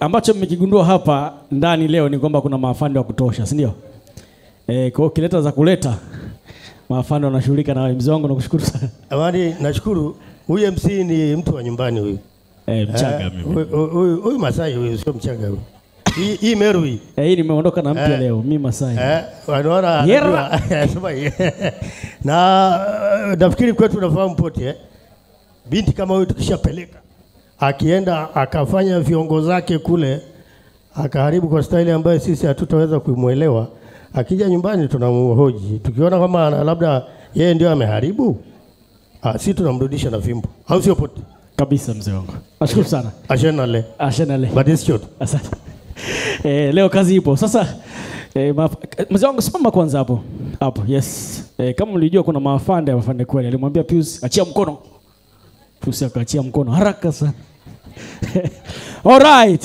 ambacho mmekigundua hapa ndani leo ni kwamba kuna maafande wa kutosha, si ndio? Kwa kileta za kuleta maafande wanashughulika na mzee wangu, nakushukuru sana. Awali nashukuru, huyu MC ni mtu wa nyumbani huyu. Mchaga mimi. Huyu Masai huyu sio Mchaga huyu. Hii Meru hii. Hii nimeondoka na mpya leo, mimi Masai. Wanaona na nafikiri kwetu tunafahamu pote binti kama huyu tukishapeleka akienda akafanya viongozi zake kule akaharibu kwa staili ambayo sisi hatutaweza kumuelewa, akija nyumbani tunamhoji, tukiona kama labda yeye ndio ameharibu, sisi tunamrudisha na fimbo, au sio pote? Kabisa mzee wangu. Nashukuru sana. Ashenale. Badisho. Asante. Leo kazi ipo. Sasa mzee wangu simama kwanza hapo. Hapo. Yes. Kama mlijua kuna maafande kweli. Alimwambia Pius achia mkono. Pius akaachia mkono haraka sana. All right.